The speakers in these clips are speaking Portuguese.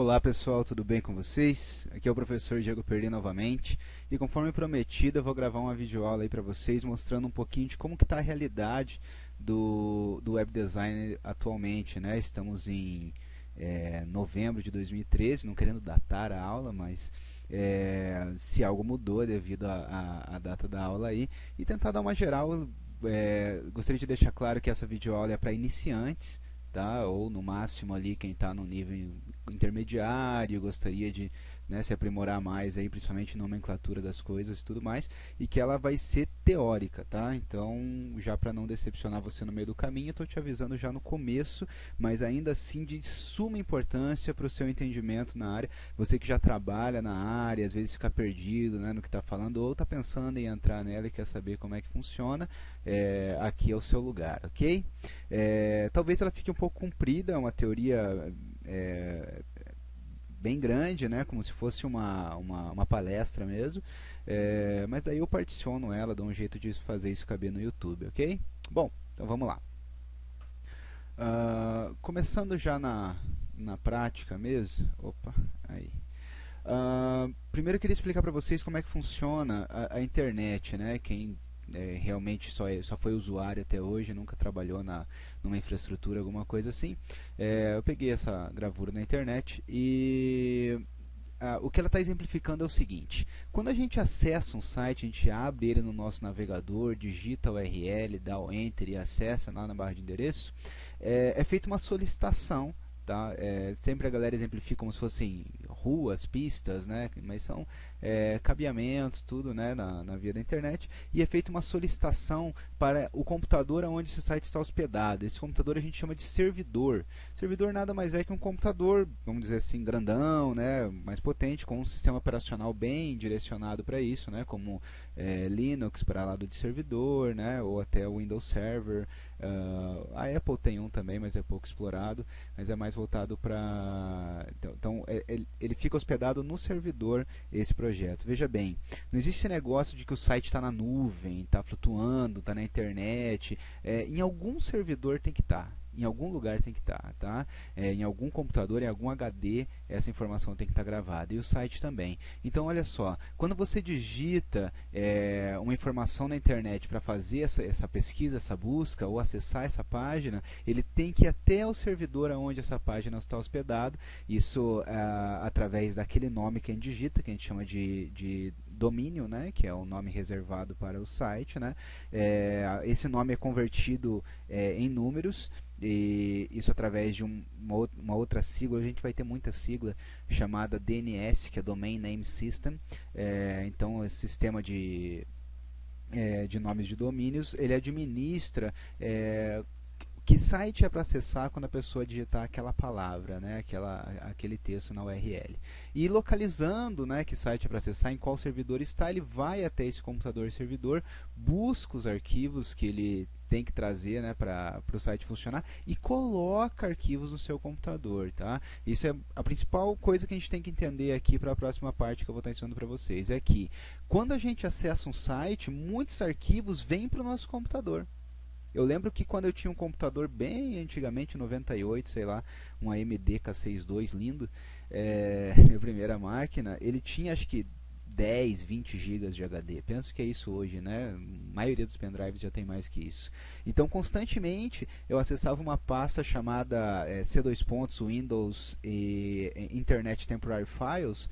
Olá pessoal, tudo bem com vocês? Aqui é o professor Diego Perli novamente e conforme prometido eu vou gravar uma videoaula aí para vocês mostrando um pouquinho de como que está a realidade do web design atualmente, né? Estamos em novembro de 2013, não querendo datar a aula, mas se algo mudou devido à data da aula aí e tentar dar uma geral. Gostaria de deixar claro que essa videoaula é para iniciantes, tá? Ou no máximo ali quem está no nível intermediário, gostaria de, né, se aprimorar mais aí, principalmente nomenclatura das coisas e tudo mais, e que ela vai ser teórica, tá? Então, já para não decepcionar você no meio do caminho, eu estou te avisando já no começo, mas ainda assim de suma importância para o seu entendimento na área. Você que já trabalha na área, às vezes fica perdido, né, no que está falando, ou está pensando em entrar nela e quer saber como é que funciona, aqui é o seu lugar, ok? Talvez ela fique um pouco comprida, é uma teoria bem grande, né, como se fosse uma palestra mesmo, mas aí eu particiono ela, dou um jeito de fazer isso caber no YouTube, ok? Bom, então vamos lá. Começando já na prática mesmo, opa, aí. Primeiro eu queria explicar para vocês como é que funciona a internet, né? Quem realmente só foi usuário até hoje, nunca trabalhou numa infraestrutura, alguma coisa assim. Eu peguei essa gravura na internet e o que ela está exemplificando é o seguinte: quando a gente acessa um site, a gente abre ele no nosso navegador, digita o URL, dá o Enter e acessa lá na barra de endereço, é feita uma solicitação. Tá? Sempre a galera exemplifica como se fossem ruas, pistas, né? Mas são cabeamentos, tudo, né? na via da internet, e é feita uma solicitação para o computador onde esse site está hospedado. Esse computador a gente chama de servidor. Servidor nada mais é que um computador, vamos dizer assim, grandão, né? Mais potente, com um sistema operacional bem direcionado para isso, né? Como Linux para lado de servidor, né? Ou até o Windows Server. A Apple tem um também, mas é pouco explorado, mas é mais voltado para... Então, ele fica hospedado no servidor, esse projeto. Veja bem, não existe esse negócio de que o site está na nuvem, está flutuando, está na internet. Em algum servidor tem que estar. Em algum lugar tem que estar, tá? Em algum computador, em algum HD, essa informação tem que estar gravada. E o site também. Então, olha só, quando você digita uma informação na internet para fazer essa pesquisa, essa busca, ou acessar essa página, ele tem que ir até o servidor onde essa página está hospedada. Isso através daquele nome que a gente digita, que a gente chama de domínio, né, que é o nome reservado para o site, né. Esse nome é convertido em números, e isso através de uma outra sigla. A gente vai ter muita sigla chamada DNS, que é Domain Name System. Então, esse sistema de nomes de domínios, ele administra que site é para acessar quando a pessoa digitar aquela palavra, né, aquele texto na URL. E localizando, né, que site é para acessar, em qual servidor está, ele vai até esse computador servidor, busca os arquivos que ele tem que trazer, né, para o site funcionar, e coloca arquivos no seu computador, tá? Isso é a principal coisa que a gente tem que entender aqui para a próxima parte que eu vou estar ensinando para vocês, é que quando a gente acessa um site, muitos arquivos vêm para o nosso computador. Eu lembro que quando eu tinha um computador bem antigamente, 98, sei lá, um AMD K62 lindo, minha primeira máquina, ele tinha acho que 10, 20 GB de HD. Penso que é isso hoje, né? A maioria dos pendrives já tem mais que isso. Então, constantemente, eu acessava uma pasta chamada C2 Windows e Internet Temporary Files,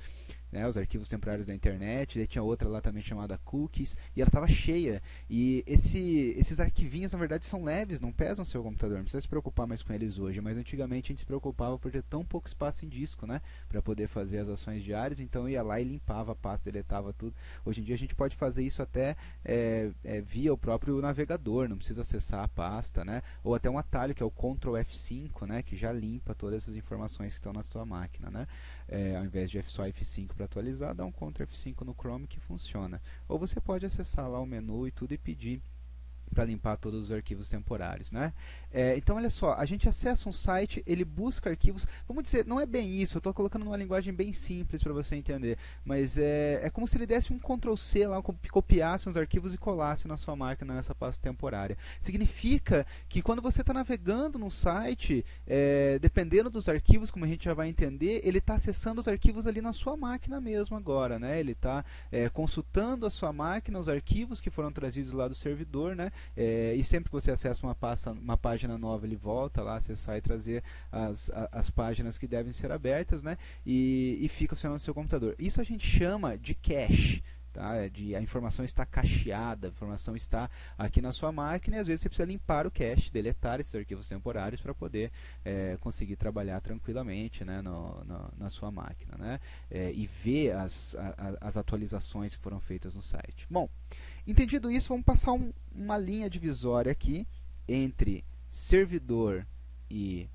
né, os arquivos temporários da internet. Daí tinha outra lá também chamada Cookies, e ela estava cheia. E esses arquivinhos, na verdade, são leves, não pesam o seu computador, não precisa se preocupar mais com eles hoje, mas antigamente a gente se preocupava por ter tão pouco espaço em disco, né, para poder fazer as ações diárias. Então eu ia lá e limpava a pasta, deletava tudo. Hoje em dia a gente pode fazer isso até via o próprio navegador, não precisa acessar a pasta, né, ou até um atalho que é o Ctrl F5, né, que já limpa todas essas informações que estão na sua máquina, né. Ao invés de só F5 para atualizar, dá um Ctrl F5 no Chrome que funciona. Ou você pode acessar lá o menu e tudo e pedir para limpar todos os arquivos temporários, né? Então, olha só, a gente acessa um site, ele busca arquivos, vamos dizer, não é bem isso, eu estou colocando numa linguagem bem simples para você entender, mas é como se ele desse um Ctrl+C lá, copiasse uns arquivos e colasse na sua máquina nessa pasta temporária. Significa que quando você está navegando no site, dependendo dos arquivos, como a gente já vai entender, ele está acessando os arquivos ali na sua máquina mesmo agora, né? Ele está consultando a sua máquina, os arquivos que foram trazidos lá do servidor, né? E sempre que você acessa uma página nova, ele volta lá, acessar e trazer as páginas que devem ser abertas, né? E fica funcionando no seu computador. Isso a gente chama de cache. Tá? A informação está cacheada, a informação está aqui na sua máquina e às vezes você precisa limpar o cache, deletar esses arquivos temporários para poder conseguir trabalhar tranquilamente, né, na sua máquina, né? E ver as atualizações que foram feitas no site. Bom, entendido isso, vamos passar uma linha divisória aqui entre servidor e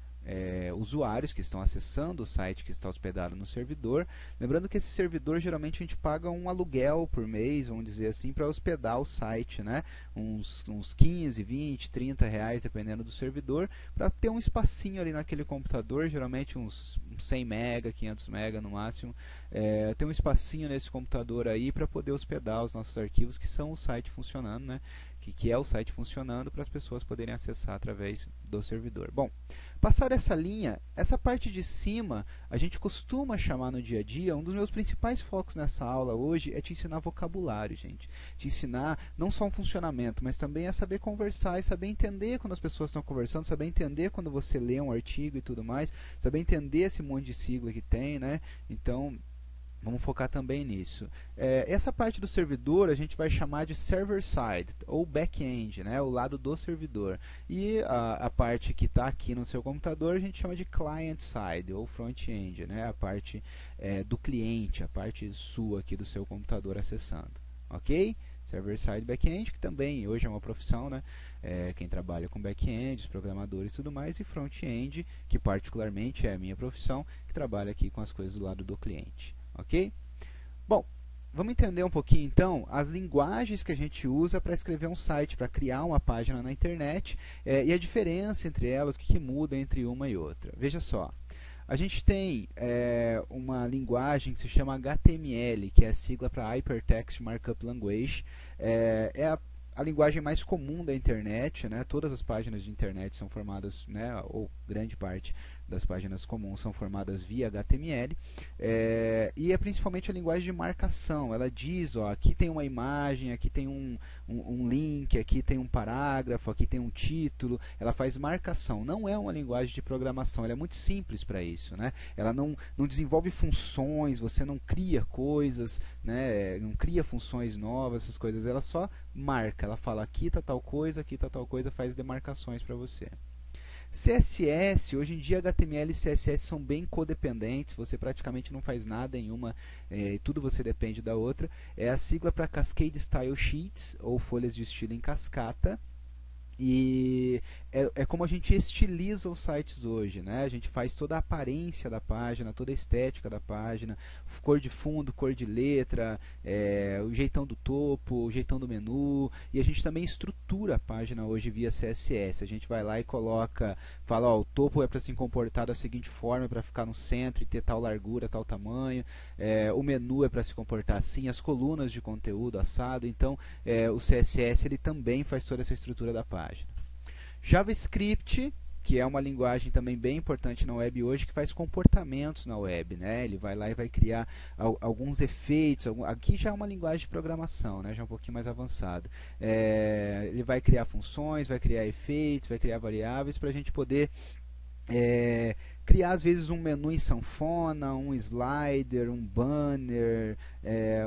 usuários que estão acessando o site que está hospedado no servidor. Lembrando que esse servidor, geralmente a gente paga um aluguel por mês, vamos dizer assim, para hospedar o site, né? Uns 15, 20, 30 reais, dependendo do servidor, para ter um espacinho ali naquele computador, geralmente uns 100 mega, 500 mega no máximo, ter um espacinho nesse computador aí para poder hospedar os nossos arquivos, que são o site funcionando, né? Que é o site funcionando para as pessoas poderem acessar através do servidor. Bom, passada essa linha, essa parte de cima a gente costuma chamar no dia a dia, um dos meus principais focos nessa aula hoje é te ensinar vocabulário, gente. Te ensinar não só um funcionamento, mas também a saber conversar e saber entender quando as pessoas estão conversando, saber entender quando você lê um artigo e tudo mais, saber entender esse monte de sigla que tem, né? Então, vamos focar também nisso. Essa parte do servidor a gente vai chamar de server-side, ou back-end, né, o lado do servidor. E a parte que está aqui no seu computador a gente chama de client-side, ou front-end, né, a parte do cliente, a parte sua aqui do seu computador acessando. Ok? Server-side back-end, que também hoje é uma profissão, né? Quem trabalha com back-end, os programadores e tudo mais, e front-end, que particularmente é a minha profissão, que trabalha aqui com as coisas do lado do cliente. Ok? Bom, vamos entender um pouquinho então as linguagens que a gente usa para escrever um site, para criar uma página na internet, e a diferença entre elas, o que muda entre uma e outra. Veja só, a gente tem uma linguagem que se chama HTML, que é a sigla para Hypertext Markup Language. A linguagem mais comum da internet, né? Todas as páginas de internet são formadas, né, ou grande parte das páginas comuns são formadas via HTML, e é principalmente a linguagem de marcação. Ela diz, ó, aqui tem uma imagem, aqui tem um link, aqui tem um parágrafo, aqui tem um título. Ela faz marcação, não é uma linguagem de programação, ela é muito simples para isso, né? Ela não desenvolve funções, você não cria coisas, né? Não cria funções novas, essas coisas, ela só marca, ela fala aqui está tal coisa, aqui está tal coisa, faz demarcações para você. CSS, hoje em dia HTML e CSS são bem codependentes, você praticamente não faz nada em uma, tudo você depende da outra. É a sigla para Cascade Style Sheets, ou folhas de estilo em cascata. E é como a gente estiliza os sites hoje, né? A gente faz toda a aparência da página, toda a estética da página, cor de fundo, cor de letra, o jeitão do topo, o jeitão do menu, e a gente também estrutura a página hoje via CSS. A gente vai lá e fala, ó, o topo é para se comportar da seguinte forma, para ficar no centro e ter tal largura, tal tamanho, o menu é para se comportar assim, as colunas de conteúdo assado. Então o CSS ele também faz toda essa estrutura da página. JavaScript, que é uma linguagem também bem importante na web hoje, que faz comportamentos na web, né? Ele vai lá e vai criar alguns efeitos. Aqui já é uma linguagem de programação, né? Já é um pouquinho mais avançado. Ele vai criar funções, vai criar efeitos, vai criar variáveis para a gente poder criar às vezes um menu em sanfona, um slider, um banner,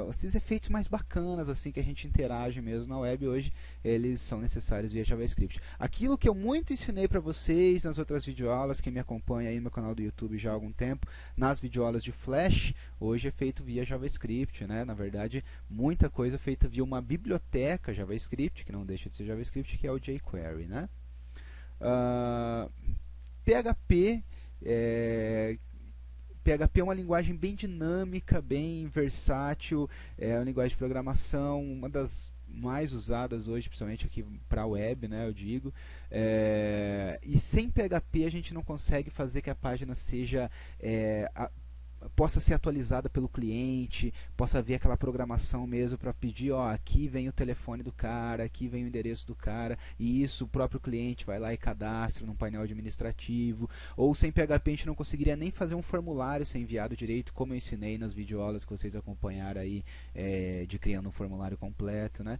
esses efeitos mais bacanas assim que a gente interage mesmo na web hoje, eles são necessários via JavaScript. Aquilo que eu muito ensinei para vocês nas outras videoaulas, quem me acompanha aí no meu canal do YouTube já há algum tempo, nas videoaulas de Flash, hoje é feito via JavaScript, né? Na verdade, muita coisa é feita via uma biblioteca JavaScript, que não deixa de ser JavaScript, que é o jQuery, né? PHP PHP é uma linguagem bem dinâmica, bem versátil, é uma linguagem de programação, uma das mais usadas hoje, principalmente aqui para a web, né, eu digo. E sem PHP a gente não consegue fazer que a página seja possa ser atualizada pelo cliente, possa ver aquela programação mesmo para pedir, ó, aqui vem o telefone do cara, aqui vem o endereço do cara, e isso o próprio cliente vai lá e cadastra num painel administrativo. Ou sem PHP a gente não conseguiria nem fazer um formulário ser enviado direito, como eu ensinei nas videoaulas que vocês acompanharam aí, de criando um formulário completo, né?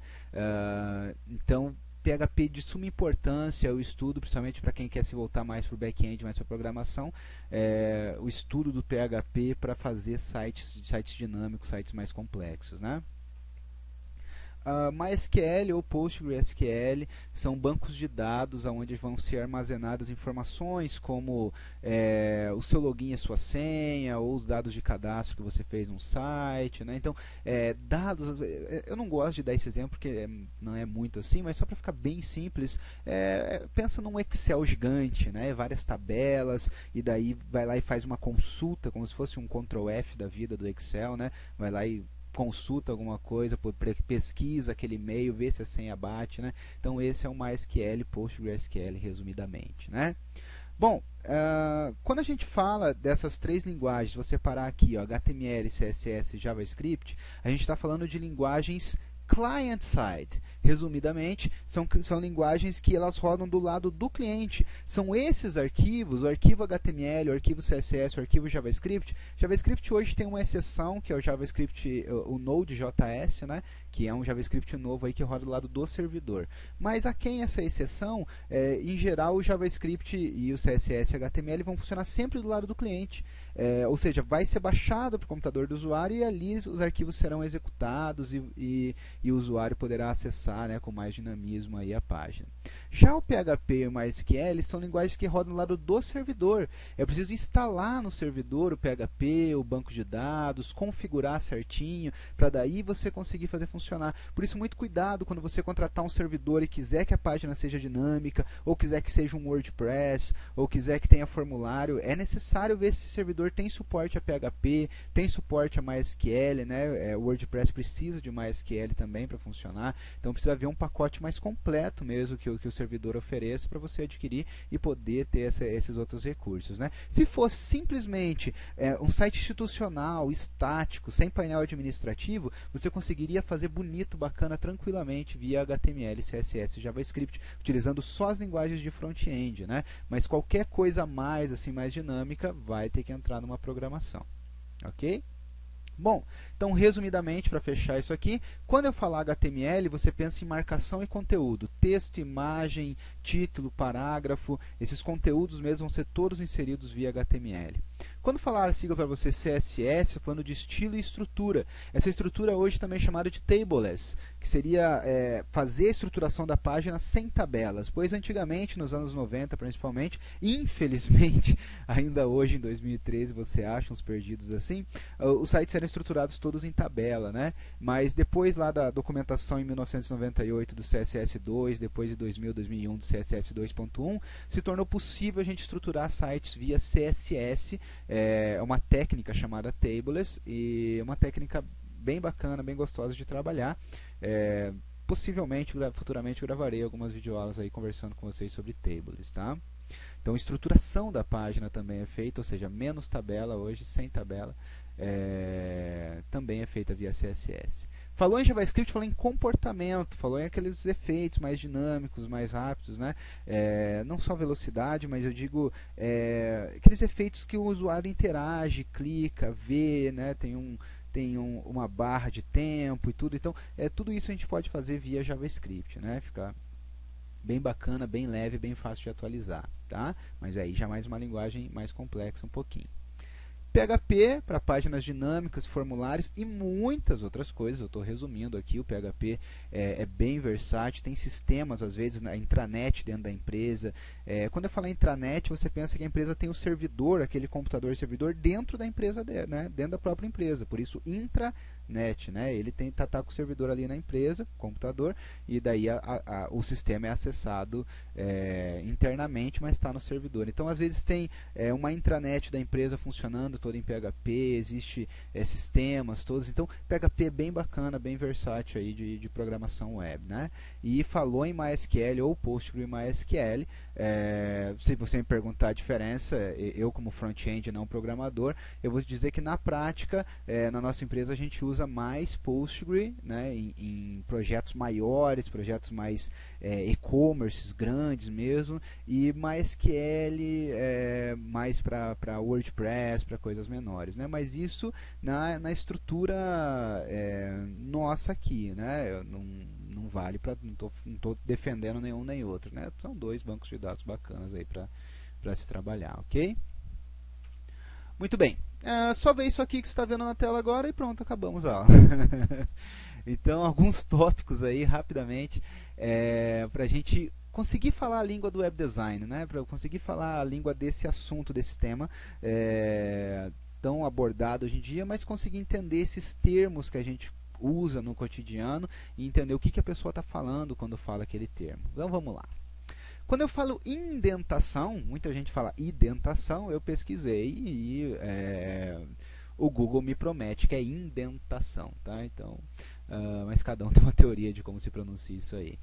Então, PHP de suma importância, o estudo, principalmente para quem quer se voltar mais para o back-end, mais para a programação, o estudo do PHP para fazer sites dinâmicos, sites mais complexos, né? MySQL ou PostgreSQL são bancos de dados onde vão ser armazenadas informações como o seu login e a sua senha, ou os dados de cadastro que você fez no site, né? Então, dados, eu não gosto de dar esse exemplo porque não é muito assim, mas só para ficar bem simples, pensa num Excel gigante, né? Várias tabelas, e daí vai lá e faz uma consulta, como se fosse um Ctrl F da vida do Excel, né? Vai lá e consulta alguma coisa, pesquisa aquele e-mail, vê se a senha bate, né? Então esse é o MySQL, PostgreSQL, resumidamente, né? Bom, quando a gente fala dessas três linguagens, se você parar aqui, ó, HTML, CSS e JavaScript, a gente está falando de linguagens client-side. Resumidamente, são linguagens que elas rodam do lado do cliente. São esses arquivos, o arquivo HTML, o arquivo CSS, o arquivo JavaScript. JavaScript hoje tem uma exceção, que é o JavaScript, o Node.js, né? Que é um JavaScript novo aí que roda do lado do servidor. Mas a quem essa exceção, em geral o JavaScript e o CSS e HTML vão funcionar sempre do lado do cliente. Ou seja, vai ser baixado para o computador do usuário e ali os arquivos serão executados e o usuário poderá acessar, né, com mais dinamismo aí a página. Já o PHP e o MySQL são linguagens que rodam do lado do servidor. É preciso instalar no servidor o PHP, o banco de dados, configurar certinho, para daí você conseguir fazer funcionar. Por isso, muito cuidado quando você contratar um servidor e quiser que a página seja dinâmica, ou quiser que seja um WordPress, ou quiser que tenha formulário. É necessário ver se esse servidor tem suporte a PHP, tem suporte a MySQL, né? O WordPress precisa de MySQL também para funcionar, então precisa haver um pacote mais completo mesmo que o servidor ofereça para você adquirir e poder ter esses outros recursos, né? Se fosse simplesmente um site institucional, estático, sem painel administrativo, você conseguiria fazer bonito, bacana, tranquilamente via HTML, CSS e JavaScript, utilizando só as linguagens de front-end, né? Mas qualquer coisa a mais, assim, mais dinâmica, vai ter que entrar numa programação, ok? Bom, então resumidamente, para fechar isso aqui, quando eu falar HTML, você pensa em marcação e conteúdo, texto, imagem, título, parágrafo, esses conteúdos mesmo vão ser todos inseridos via HTML. Quando falar a sigla para você CSS, falando de estilo e estrutura. Essa estrutura hoje também é chamada de tableless, que seria fazer a estruturação da página sem tabelas, pois antigamente, nos anos 90 principalmente, infelizmente, ainda hoje em 2013 você acha uns perdidos assim, os sites eram estruturados todos em tabela, né? Mas depois lá da documentação em 1998 do CSS2, depois de 2000, 2001 do CSS 2.1, se tornou possível a gente estruturar sites via CSS, uma técnica chamada tableless, e uma técnica bem bacana, bem gostosa de trabalhar. Possivelmente, futuramente gravarei algumas videoaulas aí conversando com vocês sobre tableless, tá? Então, a estruturação da página também é feita, ou seja, menos tabela hoje, sem tabela, também é feita via CSS. Falou em JavaScript, falou em comportamento, falou em aqueles efeitos mais dinâmicos, mais rápidos, né? Não só velocidade, mas eu digo aqueles efeitos que o usuário interage, clica, vê, né? Tem uma barra de tempo e tudo. Então, tudo isso a gente pode fazer via JavaScript, né? Fica bem bacana, bem leve, bem fácil de atualizar, tá? Mas aí já mais uma linguagem mais complexa um pouquinho. PHP para páginas dinâmicas, formulários e muitas outras coisas. Eu estou resumindo aqui. O PHP é bem versátil, tem sistemas, às vezes, na intranet dentro da empresa. Quando eu falo intranet, você pensa que a empresa tem o servidor, aquele computador servidor, dentro da empresa, né, dentro da própria empresa. Por isso, intranet. intranet, né? Ele tá com o servidor ali na empresa, computador, e daí o sistema é acessado internamente, mas está no servidor. Então, às vezes tem uma intranet da empresa funcionando toda em PHP, existe sistemas todos. Então, PHP é bem bacana, bem versátil aí de programação web, né? E falou em MySQL ou PostgreSQL, se você me perguntar a diferença, eu como front-end não programador, eu vou dizer que na prática, na nossa empresa a gente usa mais Postgre, né, em projetos maiores, projetos mais e-commerce grandes mesmo, e MySQL mais para WordPress, para coisas menores, né? Mas isso na estrutura nossa aqui, né? Não vale para, não tô defendendo nenhum nem outro, né? São dois bancos de dados bacanas aí para se trabalhar, ok? Muito bem. Só ver isso aqui que você está vendo na tela agora e pronto, acabamos a aula. Então, alguns tópicos aí, rapidamente, para a gente conseguir falar a língua do web design, né? Para eu conseguir falar a língua desse assunto, desse tema tão abordado hoje em dia, mas conseguir entender esses termos que a gente usa no cotidiano e entender o que a pessoa está falando quando fala aquele termo. Então, vamos lá. Quando eu falo indentação, muita gente fala identação, eu pesquisei e o Google me promete que é indentação, tá? Então, mas cada um tem uma teoria de como se pronuncia isso aí.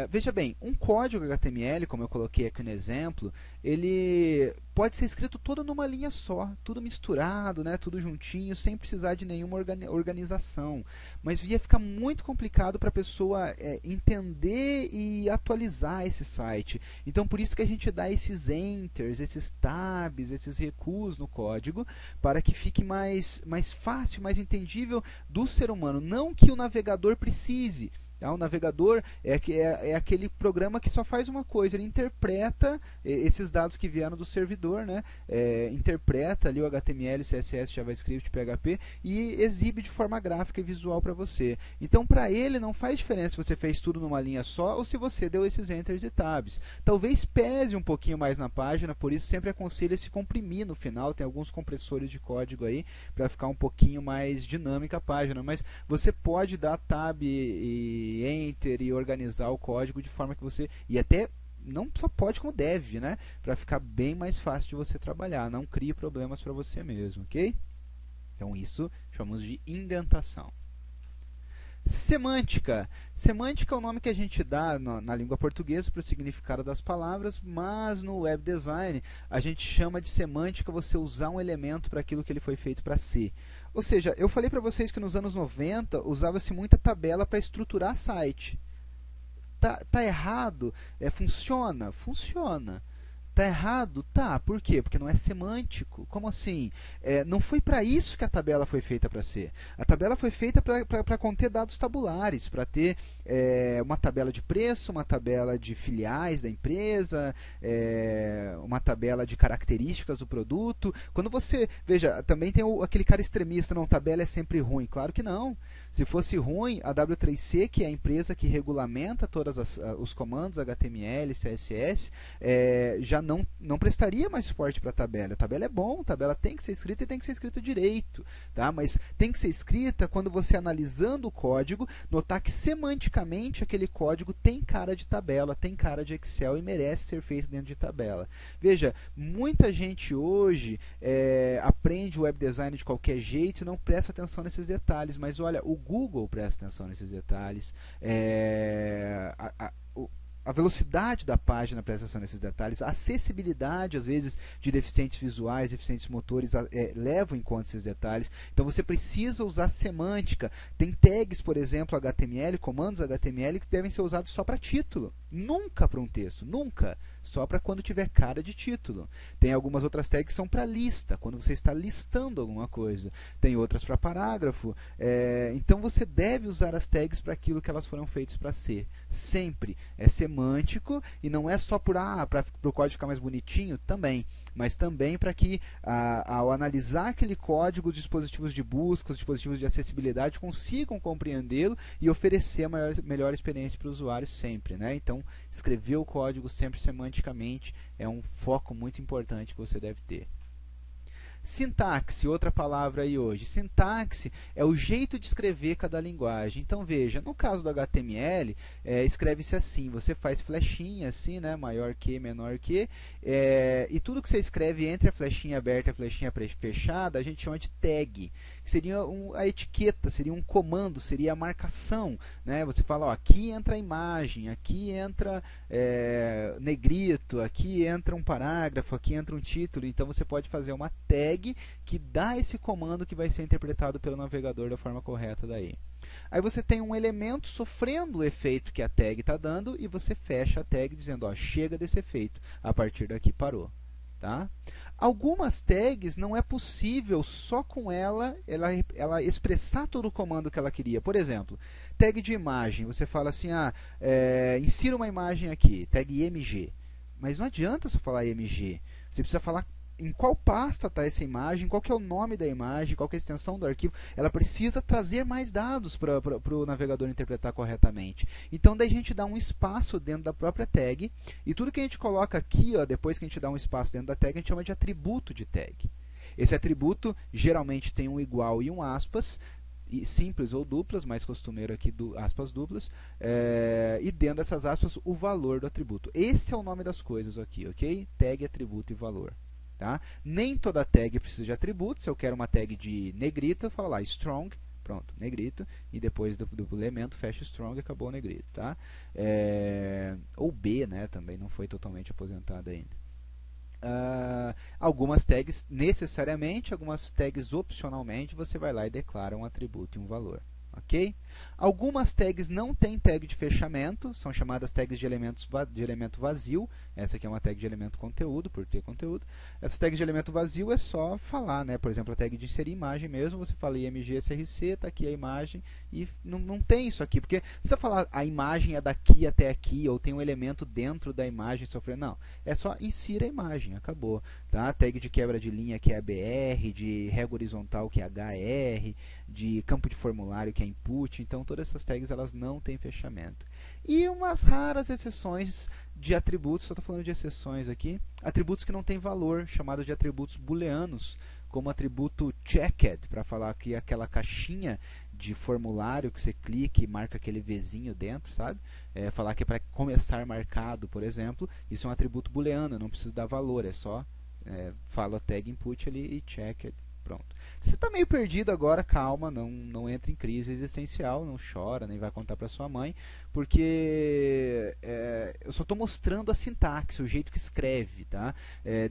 Veja bem, um código HTML, como eu coloquei aqui no exemplo, ele pode ser escrito todo numa linha só, tudo misturado, né, tudo juntinho, sem precisar de nenhuma organização. Mas ia ficar muito complicado para a pessoa entender e atualizar esse site. Então, por isso que a gente dá esses enters, esses tabs, esses recuos no código, para que fique mais fácil, mais entendível do ser humano. Não que o navegador precise. O navegador é aquele programa que só faz uma coisa, ele interpreta esses dados que vieram do servidor, né? Interpreta ali o HTML, CSS, JavaScript, PHP e exibe de forma gráfica e visual para você. Então, para ele não faz diferença se você fez tudo numa linha só ou se você deu esses enters e tabs. Talvez pese um pouquinho mais na página, por isso sempre aconselho se comprimir no final, tem alguns compressores de código aí para ficar um pouquinho mais dinâmica a página, mas você pode dar tab e enter e organizar o código de forma que você, e até não só pode como deve, né, para ficar bem mais fácil de você trabalhar, não crie problemas para você mesmo, ok? Então isso chamamos de indentação. Semântica. Semântica é o nome que a gente dá na língua portuguesa para o significado das palavras, mas no web design a gente chama de semântica você usar um elemento para aquilo que ele foi feito para ser. Ou seja, eu falei para vocês que nos anos 90 usava-se muita tabela para estruturar site. Tá errado? Funciona? Funciona. Tá errado? Tá. Por quê? Porque não é semântico. Como assim? Não foi para isso que a tabela foi feita para ser. A tabela foi feita para conter dados tabulares, para ter uma tabela de preço, uma tabela de filiais da empresa, uma tabela de características do produto. Quando você... Veja, também tem aquele cara extremista, não, tabela é sempre ruim. Claro que não. Se fosse ruim, a W3C, que é a empresa que regulamenta todos os comandos HTML, CSS, já não prestaria mais suporte para a tabela. A tabela é bom, a tabela tem que ser escrita e tem que ser escrita direito, tá? Mas tem que ser escrita quando você, analisando o código, notar que semanticamente aquele código tem cara de tabela, tem cara de Excel e merece ser feito dentro de tabela. Veja, muita gente hoje aprende web design de qualquer jeito e não presta atenção nesses detalhes, mas olha, o Google presta atenção nesses detalhes, a velocidade da página presta atenção nesses detalhes, a acessibilidade, às vezes, de deficientes visuais, deficientes motores, levam em conta esses detalhes. Então, você precisa usar semântica. Tem tags, por exemplo, HTML, comandos HTML, que devem ser usados só para título. Nunca para um texto, nunca. Só para quando tiver cara de título. Tem algumas outras tags que são para lista, quando você está listando alguma coisa. Tem outras para parágrafo. Então, você deve usar as tags para aquilo que elas foram feitas para ser. Sempre. É semântico e não é só para o código ficar mais bonitinho, também. Mas também para que, ao analisar aquele código, os dispositivos de busca, os dispositivos de acessibilidade consigam compreendê-lo e oferecer a melhor experiência para o usuário sempre, né? Então, escrever o código sempre semanticamente é um foco muito importante que você deve ter. Sintaxe, outra palavra aí hoje. Sintaxe é o jeito de escrever cada linguagem. Então veja, no caso do HTML, escreve-se assim, você faz flechinha assim, né, maior que, menor que, e tudo que você escreve entre a flechinha aberta e a flechinha fechada, a gente chama de tag, que seria a etiqueta, seria um comando, seria a marcação, né? Você fala, ó, aqui entra a imagem, aqui entra negrito, aqui entra um parágrafo, aqui entra um título, então você pode fazer uma tag que dá esse comando que vai ser interpretado pelo navegador da forma correta daí. Aí você tem um elemento sofrendo o efeito que a tag está dando e você fecha a tag dizendo, ó, chega desse efeito, a partir daqui parou. Tá? Algumas tags não é possível só com ela expressar todo o comando que ela queria. Por exemplo, tag de imagem, você fala assim, insira uma imagem aqui, tag img. Mas não adianta só falar img, você precisa falar em qual pasta está essa imagem, qual que é o nome da imagem, qual que é a extensão do arquivo. Ela precisa trazer mais dados para o navegador interpretar corretamente. Então, daí a gente dá um espaço dentro da própria tag, e tudo que a gente coloca aqui, ó, depois que a gente dá um espaço dentro da tag, a gente chama de atributo de tag. Esse atributo geralmente tem um igual e um aspas, simples ou duplas, mais costumeiro aqui aspas duplas, e dentro dessas aspas o valor do atributo. Esse é o nome das coisas aqui, ok? Tag, atributo e valor. Tá? Nem toda tag precisa de atributos. Se eu quero uma tag de negrito, eu falo lá strong, pronto, negrito, e depois do elemento fecha strong e acabou o negrito. Tá? Ou B, né, também não foi totalmente aposentado ainda. Algumas tags necessariamente, algumas tags opcionalmente, você vai lá e declara um atributo e um valor. Ok? Algumas tags não têm tag de fechamento, são chamadas tags de elemento vazio. Essa aqui é uma tag de elemento conteúdo, por ter conteúdo. Essa tag de elemento vazio é só falar, né? Por exemplo, a tag de inserir imagem mesmo, você fala img src, está aqui a imagem, e não tem isso aqui, porque não precisa falar a imagem é daqui até aqui, ou tem um elemento dentro da imagem sofrendo, não. É só insira a imagem, acabou. Tá? Tag de quebra de linha que é br, de régua horizontal que é hr, de campo de formulário que é input, então todas essas tags elas não têm fechamento. E umas raras exceções de atributos, só estou falando de exceções aqui, atributos que não têm valor, chamados de atributos booleanos, como atributo checked, para falar que aquela caixinha de formulário que você clica e marca aquele Vzinho dentro, sabe? Falar que é para começar marcado, por exemplo, isso é um atributo booleano, não precisa dar valor, é só falo a tag input ali e checked. Pronto. Se você está meio perdido agora, calma, não entre em crise existencial, não chora, nem vai contar para sua mãe, porque eu só estou mostrando a sintaxe, o jeito que escreve, tá?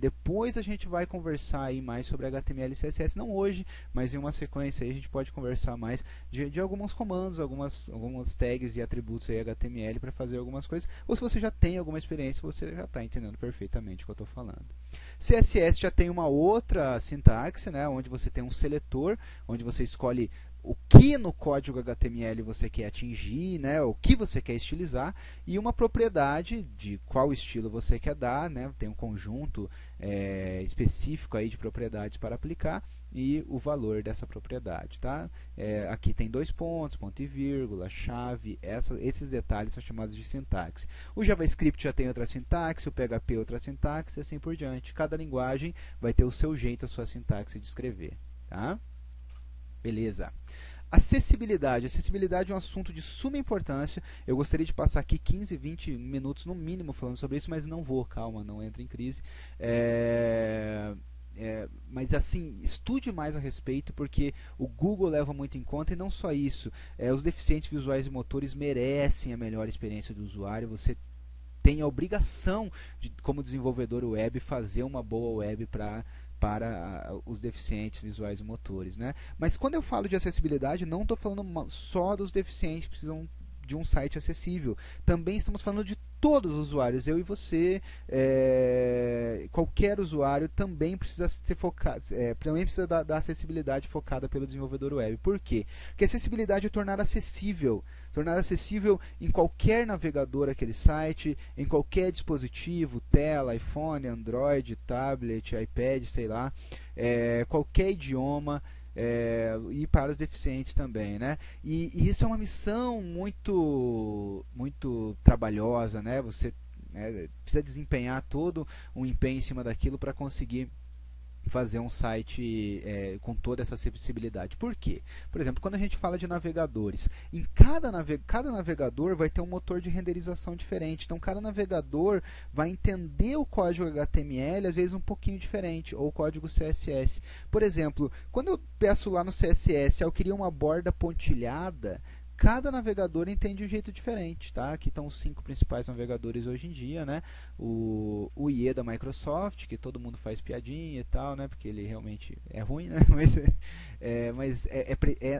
Depois a gente vai conversar aí mais sobre HTML e CSS, não hoje, mas em uma sequência aí a gente pode conversar mais de alguns comandos, algumas tags e atributos aí HTML para fazer algumas coisas, ou se você já tem alguma experiência, você já está entendendo perfeitamente o que eu estou falando. CSS já tem uma outra sintaxe, né, onde você tem um seletor, onde você escolhe o que no código HTML você quer atingir, né, o que você quer estilizar, e uma propriedade de qual estilo você quer dar, né, tem um conjunto específico aí de propriedades para aplicar, e o valor dessa propriedade. Tá? Aqui tem dois pontos, ponto e vírgula, chave, esses detalhes são chamados de sintaxe. O JavaScript já tem outra sintaxe, o PHP outra sintaxe, e assim por diante. Cada linguagem vai ter o seu jeito, a sua sintaxe de escrever. Tá? Beleza. Acessibilidade. Acessibilidade é um assunto de suma importância. Eu gostaria de passar aqui 15, 20 minutos no mínimo falando sobre isso, mas não vou, calma, não entre em crise. Mas assim, estude mais a respeito, porque o Google leva muito em conta, e não só isso, os deficientes visuais e motores merecem a melhor experiência do usuário. Você tem a obrigação de, como desenvolvedor web, fazer uma boa web para os deficientes visuais e motores, né? Mas quando eu falo de acessibilidade, não estou falando só dos deficientes que precisam de um site acessível. Também estamos falando de todos os usuários, eu e você, qualquer usuário também precisa ser focado, também precisa da acessibilidade focada pelo desenvolvedor web. Por quê? Porque acessibilidade é tornar acessível em qualquer navegador aquele site, em qualquer dispositivo, tela, iPhone, Android, tablet, iPad, sei lá, qualquer idioma. E para os deficientes também, né? E isso é uma missão muito trabalhosa, né? Você precisa desempenhar todo um empenho em cima daquilo para conseguir fazer um site com toda essa acessibilidade. Por quê? Por exemplo, quando a gente fala de navegadores, em cada navegador vai ter um motor de renderização diferente. Então, cada navegador vai entender o código HTML, às vezes um pouquinho diferente, ou o código CSS. Por exemplo, quando eu peço lá no CSS, eu queria uma borda pontilhada, cada navegador entende de um jeito diferente, tá? Aqui estão os 5 principais navegadores hoje em dia, né? O IE da Microsoft, que todo mundo faz piadinha e tal, né? Porque ele realmente é ruim, né? Mas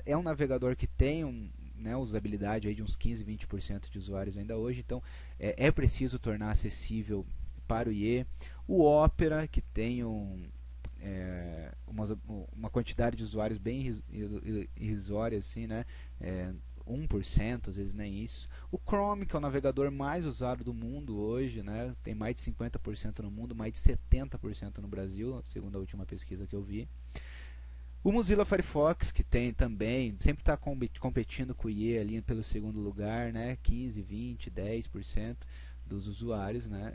é um navegador que tem né, usabilidade aí de uns 15, 20% de usuários ainda hoje, então é preciso tornar acessível para o IE. O Opera, que tem uma quantidade de usuários bem irrisória, assim, né? 1%, às vezes nem isso. O Chrome, que é o navegador mais usado do mundo hoje, né? Tem mais de 50% no mundo, mais de 70% no Brasil, segundo a última pesquisa que eu vi. O Mozilla Firefox, que tem também, sempre está competindo com o IE ali pelo segundo lugar, né? 15, 20, 10% dos usuários, né?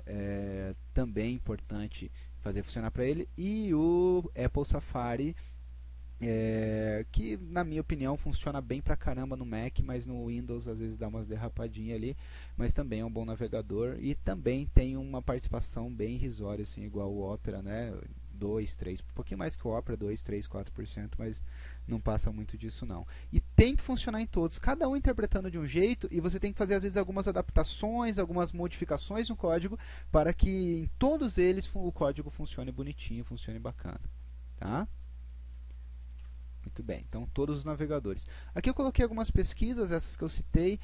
Também importante fazer funcionar para ele. E o Apple Safari, que na minha opinião funciona bem pra caramba no Mac, mas no Windows às vezes dá umas derrapadinhas ali, mas também é um bom navegador e também tem uma participação bem irrisória, assim, igual o Opera, né? 2, 3, um pouquinho mais que o Opera, 2, 3, 4%, mas não passa muito disso não. E tem que funcionar em todos, cada um interpretando de um jeito, e você tem que fazer às vezes algumas adaptações, algumas modificações no código, para que em todos eles o código funcione bonitinho, funcione bacana, tá? Muito bem, então todos os navegadores. Aqui eu coloquei algumas pesquisas, essas que eu citei,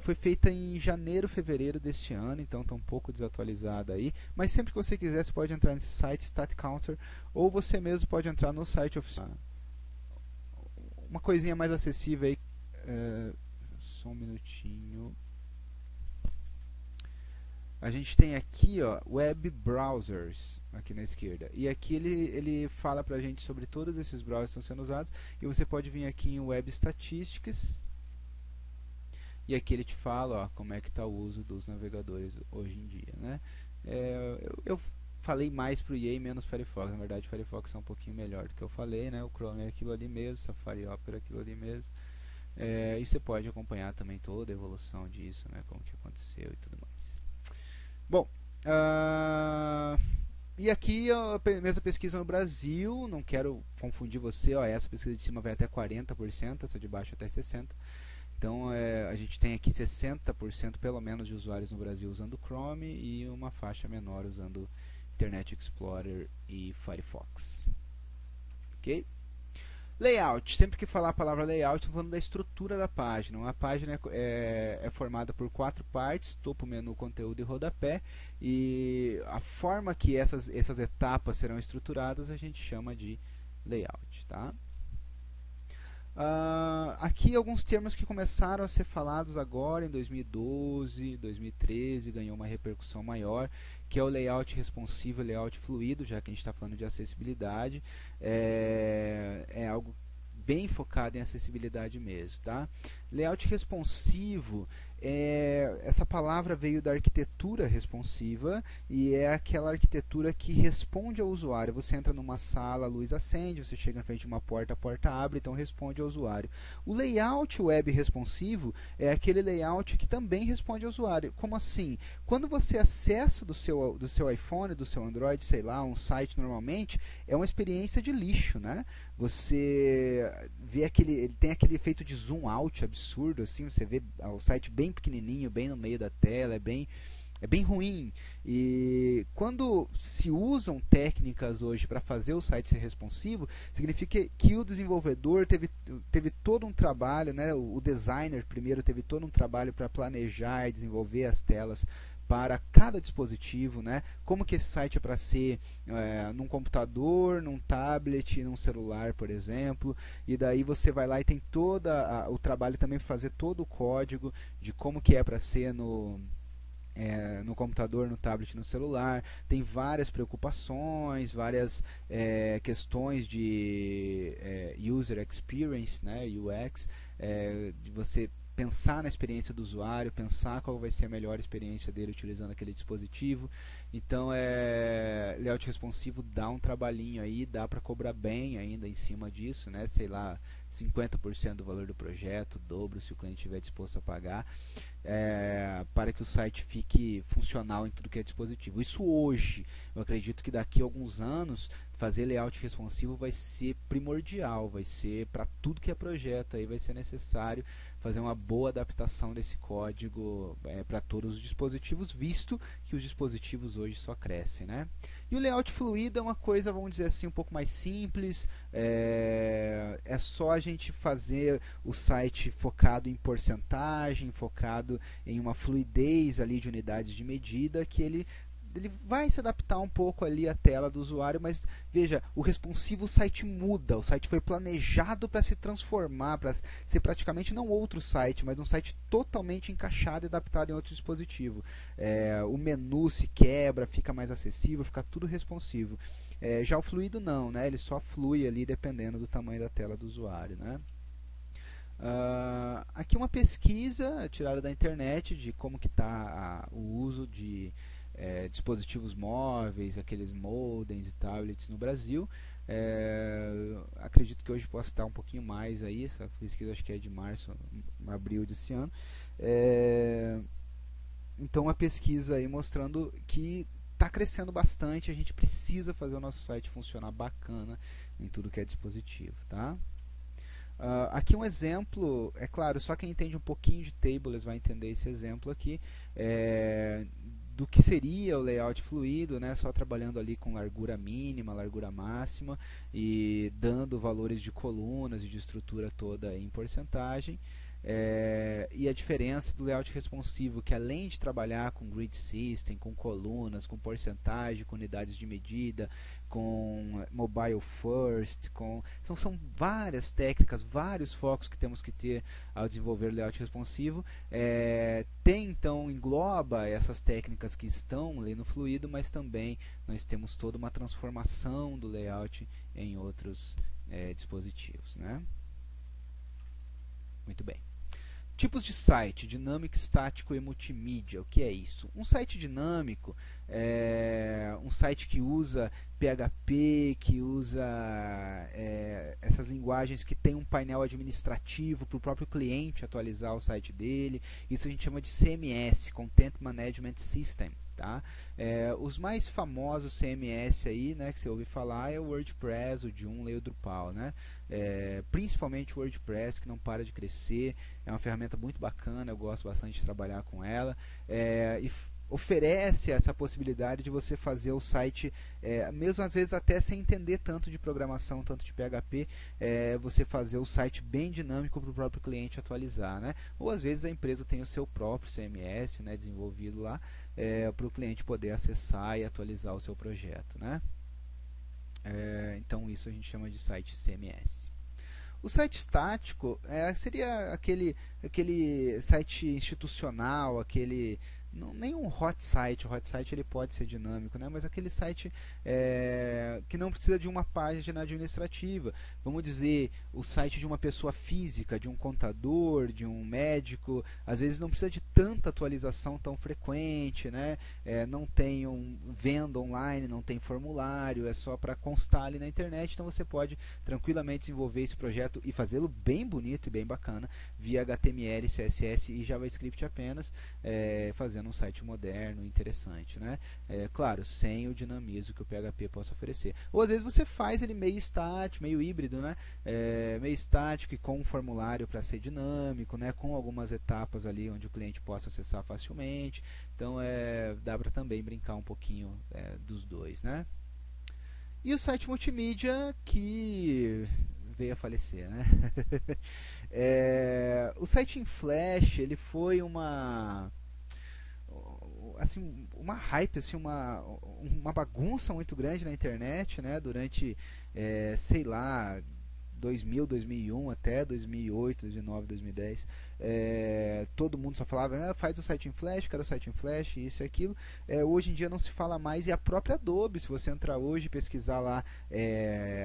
foi feita em janeiro, fevereiro deste ano, então está um pouco desatualizada aí, mas sempre que você quiser, você pode entrar nesse site, StatCounter, ou você mesmo pode entrar no site oficial. Uma coisinha mais acessível aí, só um minutinho. A gente tem aqui, ó, web browsers aqui na esquerda, e aqui ele fala pra gente sobre todos esses browsers que estão sendo usados, e você pode vir aqui em web statistics, e aqui ele te fala, ó, como é que está o uso dos navegadores hoje em dia, né? Eu falei mais pro IE e menos Firefox, na verdade o Firefox é um pouquinho melhor do que eu falei, né? O Chrome é aquilo ali mesmo, Safari Opera é aquilo ali mesmo, e você pode acompanhar também toda a evolução disso, né? Como que aconteceu e tudo mais. Bom, e aqui a mesma pesquisa no Brasil, não quero confundir você, ó, essa pesquisa de cima vai até 40%, essa de baixo até 60%. Então a gente tem aqui 60% pelo menos de usuários no Brasil usando Chrome e uma faixa menor usando Internet Explorer e Firefox. Ok? Layout, sempre que falar a palavra layout, estou falando da estrutura da página. Uma página é formada por 4 partes, topo, menu, conteúdo e rodapé. E a forma que essas etapas serão estruturadas a gente chama de layout. Tá? Aqui alguns termos que começaram a ser falados agora em 2012, 2013, ganhou uma repercussão maior, que é o layout responsivo e layout fluido, já que a gente está falando de acessibilidade. É algo bem focado em acessibilidade mesmo. Tá? Layout responsivo, essa palavra veio da arquitetura responsiva e é aquela arquitetura que responde ao usuário. Você entra numa sala, a luz acende, você chega em frente de uma porta, a porta abre, então responde ao usuário. O layout web responsivo é aquele layout que também responde ao usuário. Como assim? Quando você acessa do seu iPhone, do seu Android, sei lá, um site normalmente, é uma experiência de lixo, né? Você vê ele tem aquele efeito de zoom out absurdo, assim, você vê o site bem pequenininho, bem no meio da tela, é bem ruim. E quando se usam técnicas hoje para fazer o site ser responsivo, significa que o desenvolvedor teve todo um trabalho, né? O designer primeiro teve todo um trabalho para planejar e desenvolver as telas para cada dispositivo, né? Como que esse site é para ser num computador, num tablet, num celular, por exemplo, e daí você vai lá e tem todo o trabalho também para fazer todo o código de como que é para ser no computador, no tablet, no celular. Tem várias preocupações, várias questões de user experience, né, UX, de você pensar na experiência do usuário, pensar qual vai ser a melhor experiência dele utilizando aquele dispositivo. Então, layout responsivo dá um trabalhinho aí, dá para cobrar bem ainda em cima disso, né? Sei lá, 50% do valor do projeto, dobro se o cliente estiver disposto a pagar, para que o site fique funcional em tudo que é dispositivo. Isso hoje, eu acredito que daqui a alguns anos, fazer layout responsivo vai ser primordial, vai ser para tudo que é projeto, aí vai ser necessário fazer uma boa adaptação desse código para todos os dispositivos, visto que os dispositivos hoje só crescem, né? E o layout fluido é uma coisa, vamos dizer assim, um pouco mais simples, é só a gente fazer o site focado em porcentagem, focado em uma fluidez ali de unidades de medida, que ele vai se adaptar um pouco ali à tela do usuário, mas veja, o responsivo, o site muda, o site foi planejado para se transformar, para ser praticamente não outro site, mas um site totalmente encaixado e adaptado em outro dispositivo. O menu se quebra, fica mais acessível, fica tudo responsivo. Já o fluido não, né? Ele só flui ali dependendo do tamanho da tela do usuário, né? Aqui uma pesquisa tirada da internet de como que está o uso de dispositivos móveis, aqueles modems e tablets no Brasil. Acredito que hoje possa estar um pouquinho mais aí, essa pesquisa acho que é de março, abril desse ano. Então uma pesquisa aí mostrando que está crescendo bastante, a gente precisa fazer o nosso site funcionar bacana em tudo que é dispositivo, tá? Aqui um exemplo, é claro, só quem entende um pouquinho de tables vai entender esse exemplo aqui, do que seria o layout fluido, né, só trabalhando ali com largura mínima, largura máxima e dando valores de colunas e de estrutura toda em porcentagem. E a diferença do layout responsivo, que além de trabalhar com grid system, com colunas, com porcentagem, com unidades de medida, com mobile first, são várias técnicas, vários focos que temos que ter ao desenvolver layout responsivo. Então engloba essas técnicas que estão ali no fluido, mas também nós temos toda uma transformação do layout em outros dispositivos, né? Muito bem. Tipos de site, dinâmico, estático e multimídia. O que é isso? Um site dinâmico é um site que usa PHP, que usa essas linguagens que tem um painel administrativo para o próprio cliente atualizar o site dele. Isso a gente chama de CMS, Content Management System. Tá? Os mais famosos CMS aí, né, que você ouve falar é o WordPress, o Joomla e o Drupal, né? Principalmente o WordPress, que não para de crescer, é uma ferramenta muito bacana, eu gosto bastante de trabalhar com ela, e oferece essa possibilidade de você fazer o site, mesmo às vezes até sem entender tanto de programação, tanto de PHP, você fazer o site bem dinâmico para o próprio cliente atualizar, né? Ou às vezes a empresa tem o seu próprio CMS, né, desenvolvido lá, para o cliente poder acessar e atualizar o seu projeto, né? Então isso a gente chama de site CMS. O site estático seria aquele site institucional, nem um hot site. O hot site ele pode ser dinâmico, né? Mas aquele site que não precisa de uma página administrativa. Vamos dizer, o site de uma pessoa física, de um contador, de um médico, às vezes não precisa de tanta atualização tão frequente, né? Não tem venda online, não tem formulário, é só para constar ali na internet. Então você pode tranquilamente desenvolver esse projeto e fazê-lo bem bonito e bem bacana via HTML, CSS e JavaScript apenas, fazendo um site moderno, interessante, né? Claro, sem o dinamismo que o PHP possa oferecer. Ou às vezes você faz ele meio estático, meio híbrido, né? Meio estático e com um formulário para ser dinâmico, né? Com algumas etapas ali onde o cliente possa acessar facilmente. Então dá para também brincar um pouquinho dos dois, né? E o site multimídia que veio a falecer, né? O site em Flash ele foi uma hype, assim, uma bagunça muito grande na internet, né? Durante, sei lá, 2000, 2001 até 2008, 2009, 2010, todo mundo só falava, faz o site em Flash, quero o site em Flash, isso e aquilo. Hoje em dia não se fala mais, e a própria Adobe, se você entrar hoje e pesquisar lá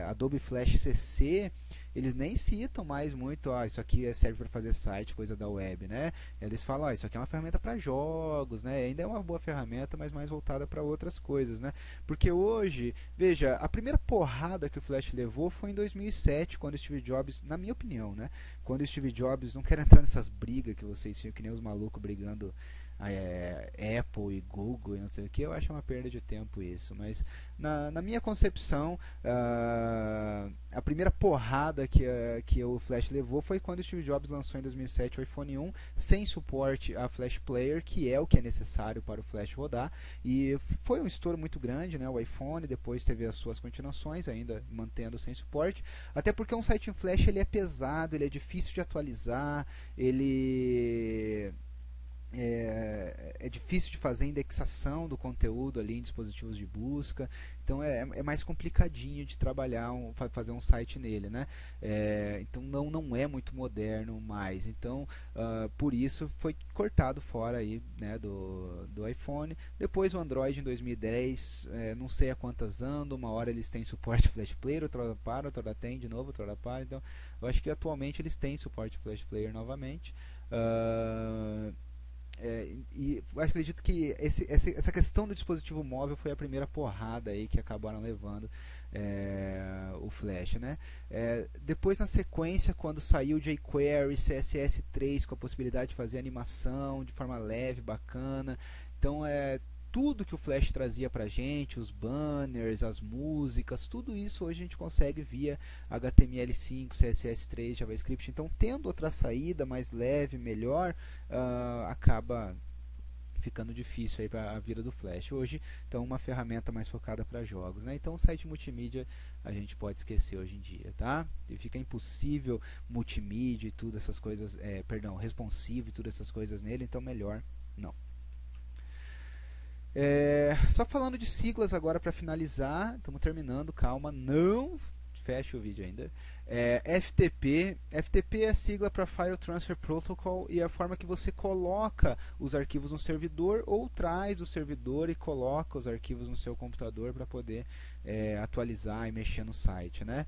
Adobe Flash CC, eles nem citam mais muito, isso aqui serve para fazer site, coisa da web, né? Eles falam, isso aqui é uma ferramenta para jogos, né? Ainda é uma boa ferramenta, mas mais voltada para outras coisas, né? Porque hoje, veja, a primeira porrada que o Flash levou foi em 2007, quando Steve Jobs, na minha opinião, né? Quando Steve Jobs, não quero entrar nessas brigas que vocês ficam que nem os malucos brigando Apple e Google e não sei o que, eu acho uma perda de tempo isso, mas na minha concepção, a primeira porrada que o Flash levou foi quando o Steve Jobs lançou em 2007 o iPhone 1 sem suporte a Flash Player, que é o que é necessário para o Flash rodar, e foi um estouro muito grande, né, o iPhone, depois teve as suas continuações, ainda mantendo sem suporte, até porque um site em Flash ele é pesado, ele é difícil de atualizar, ele é difícil de fazer indexação do conteúdo ali em dispositivos de busca, então é mais complicadinho de trabalhar, fazer um site nele, né? Então não é muito moderno mais, então por isso foi cortado fora aí, né, do iPhone. Depois o Android em 2010, não sei a quantas andam, uma hora eles têm suporte Flash Player, outra hora para, outra hora tem de novo, outra hora para, então eu acho que atualmente eles têm suporte Flash Player novamente. E eu acredito que essa questão do dispositivo móvel foi a primeira porrada aí que acabaram levando o Flash, né? Depois, na sequência, quando saiu o jQuery, CSS3 com a possibilidade de fazer animação de forma leve, bacana, então tudo que o Flash trazia pra gente, os banners, as músicas, tudo isso hoje a gente consegue via HTML5, CSS3, JavaScript. Então, tendo outra saída mais leve, melhor, acaba ficando difícil aí para a vida do Flash. Hoje, então, uma ferramenta mais focada para jogos, né? Então, o site multimídia a gente pode esquecer hoje em dia, tá? E fica impossível multimídia e tudo essas coisas, responsivo e todas essas coisas nele, então melhor não. Só falando de siglas agora para finalizar, estamos terminando, calma, não feche o vídeo ainda. FTP é a sigla para File Transfer Protocol e é a forma que você coloca os arquivos no servidor ou traz o servidor e coloca os arquivos no seu computador para poder atualizar e mexer no site, né?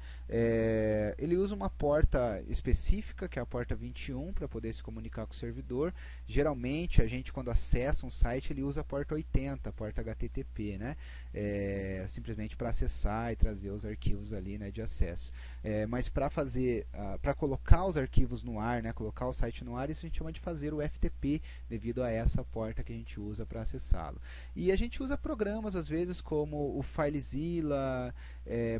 Ele usa uma porta específica, que é a porta 21, para poder se comunicar com o servidor. Geralmente, a gente quando acessa um site, ele usa a porta 80, a porta HTTP, né? Simplesmente para acessar e trazer os arquivos ali, né, de acesso. Mas para colocar os arquivos no ar, né, colocar o site no ar, isso a gente chama de fazer o FTP, devido a essa porta que a gente usa para acessá-lo. E a gente usa programas, às vezes, como o FileZilla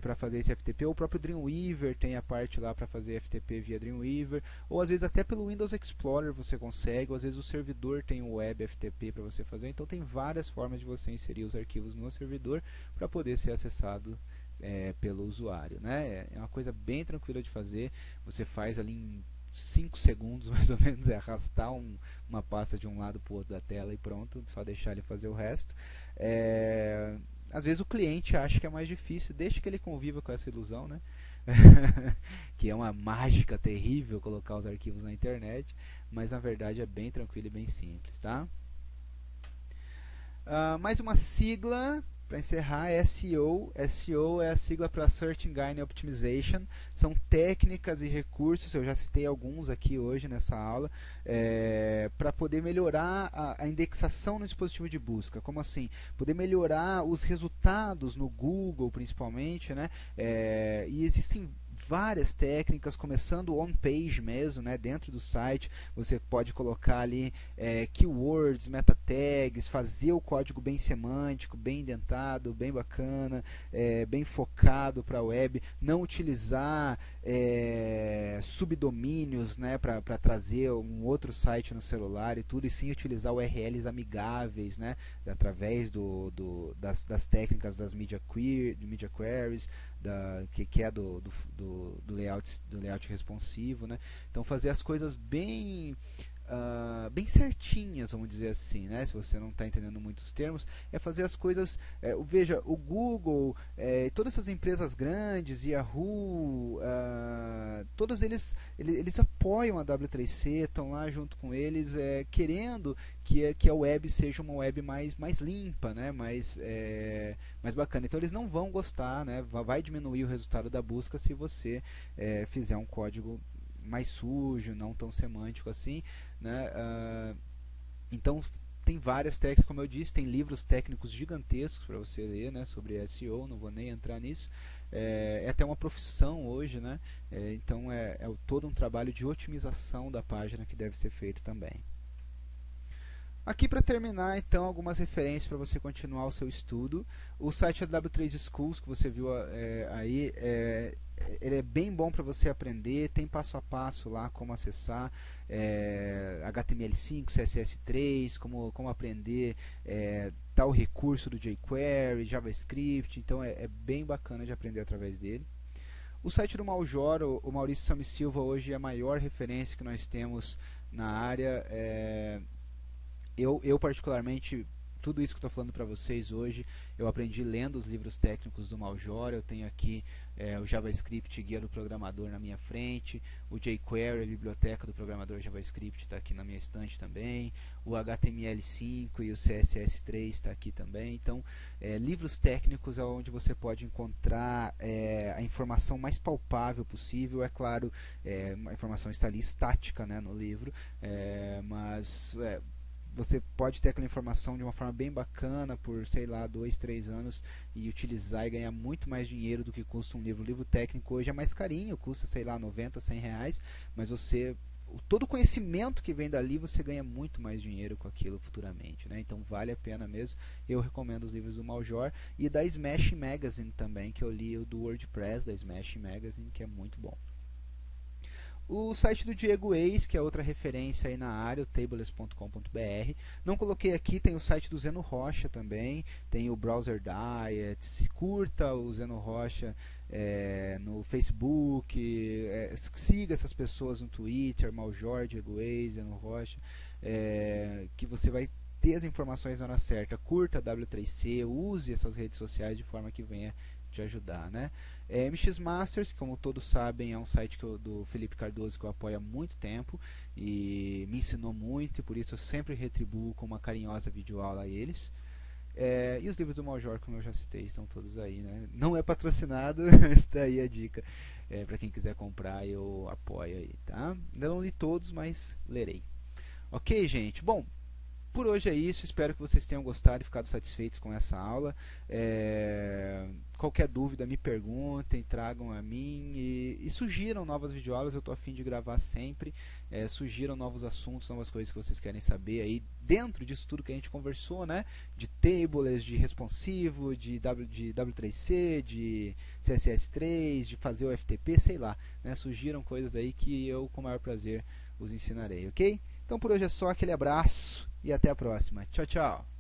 para fazer esse FTP, ou o próprio Dreamweaver tem a parte lá para fazer FTP via Dreamweaver, ou às vezes até pelo Windows Explorer você consegue, ou às vezes o servidor tem o Web FTP para você fazer, então tem várias formas de você inserir os arquivos no servidor para poder ser acessado pelo usuário, né? É uma coisa bem tranquila de fazer, você faz ali em 5 segundos mais ou menos, arrastar uma pasta de um lado para o outro da tela e pronto, só deixar ele fazer o resto. Às vezes o cliente acha que é mais difícil, deixa que ele conviva com essa ilusão, né? Que é uma mágica terrível colocar os arquivos na internet, mas na verdade é bem tranquilo e bem simples, tá? Mais uma sigla para encerrar, SEO. SEO é a sigla para Search Engine Optimization. São técnicas e recursos, eu já citei alguns aqui hoje nessa aula, para poder melhorar a indexação no dispositivo de busca. Como assim? Poder melhorar os resultados no Google, principalmente, né? E existem várias técnicas, começando on-page mesmo, né, dentro do site, você pode colocar ali keywords, meta tags, fazer o código bem semântico, bem indentado, bem bacana, bem focado para a web, não utilizar subdomínios, né, para trazer um outro site no celular e tudo, e sim utilizar URLs amigáveis, né, através das técnicas das media queries, que é do layout responsivo, né? Então fazer as coisas bem bem certinhas, vamos dizer assim, né? Se você não está entendendo muitos termos, é fazer as coisas. Veja, o Google, todas essas empresas grandes, Yahoo, todos eles apoiam a W3C, estão lá junto com eles, querendo que a web seja uma web mais limpa, né? Mais bacana. Então eles não vão gostar, né? Vai diminuir o resultado da busca se você fizer um código mais sujo, não tão semântico assim, né? Então tem várias técnicas, como eu disse, tem livros técnicos gigantescos para você ler, né, sobre SEO, não vou nem entrar nisso. É até uma profissão hoje, né? Então é todo um trabalho de otimização da página que deve ser feito também. Aqui para terminar, então, algumas referências para você continuar o seu estudo. O site da W3 Schools, que você viu aí, ele é bem bom para você aprender, tem passo a passo lá como acessar HTML5, CSS3, como aprender tal recurso do jQuery, JavaScript, então é bem bacana de aprender através dele. O site do Maljor, o Maurício Sami Silva, hoje é a maior referência que nós temos na área. Eu particularmente, tudo isso que estou falando para vocês hoje, eu aprendi lendo os livros técnicos do Maljor. Eu tenho aqui o JavaScript Guia do Programador na minha frente, o jQuery, a biblioteca do programador JavaScript, está aqui na minha estante também, o HTML5 e o CSS3 está aqui também. Então, livros técnicos é onde você pode encontrar a informação mais palpável possível. É claro, a informação está ali estática, né, no livro, mas você pode ter aquela informação de uma forma bem bacana por, sei lá, 2, 3 anos e utilizar e ganhar muito mais dinheiro do que custa um livro. O livro técnico hoje é mais carinho, custa, sei lá, 90, 100 reais, mas todo o conhecimento que vem dali, você ganha muito mais dinheiro com aquilo futuramente, né? Então vale a pena mesmo. Eu recomendo os livros do Maljor e da Smash Magazine também, que eu li o do WordPress da Smash Magazine, que é muito bom. O site do Diego Eis, que é outra referência aí na área, o tables.com.br. Não coloquei aqui, tem o site do Zeno Rocha também, tem o Browser Diet. Curta o Zeno Rocha no Facebook, siga essas pessoas no Twitter, Maljor, Diego Eis, Zeno Rocha, que você vai ter as informações na hora certa. Curta a W3C, use essas redes sociais de forma que venha te ajudar, né? MX Masters, como todos sabem, é um site do Felipe Cardoso que eu apoio há muito tempo e me ensinou muito, e por isso eu sempre retribuo com uma carinhosa videoaula a eles. E os livros do Maljor, como eu já citei, estão todos aí, né? Não é patrocinado, mas está aí a dica. Para quem quiser comprar, eu apoio aí, tá? Ainda não li todos, mas lerei. Ok, gente? Bom, por hoje é isso, espero que vocês tenham gostado e ficado satisfeitos com essa aula. Qualquer dúvida me perguntem, tragam a mim e sugiram novas videoaulas. Eu estou a fim de gravar sempre. Sugiram novos assuntos, novas coisas que vocês querem saber aí dentro disso tudo que a gente conversou, né? De tables, de responsivo, de W3C, de CSS3, de fazer o FTP, sei lá, né? Sugiram coisas aí que eu com o maior prazer os ensinarei, ok? Então por hoje é só, aquele abraço e até a próxima. Tchau, tchau!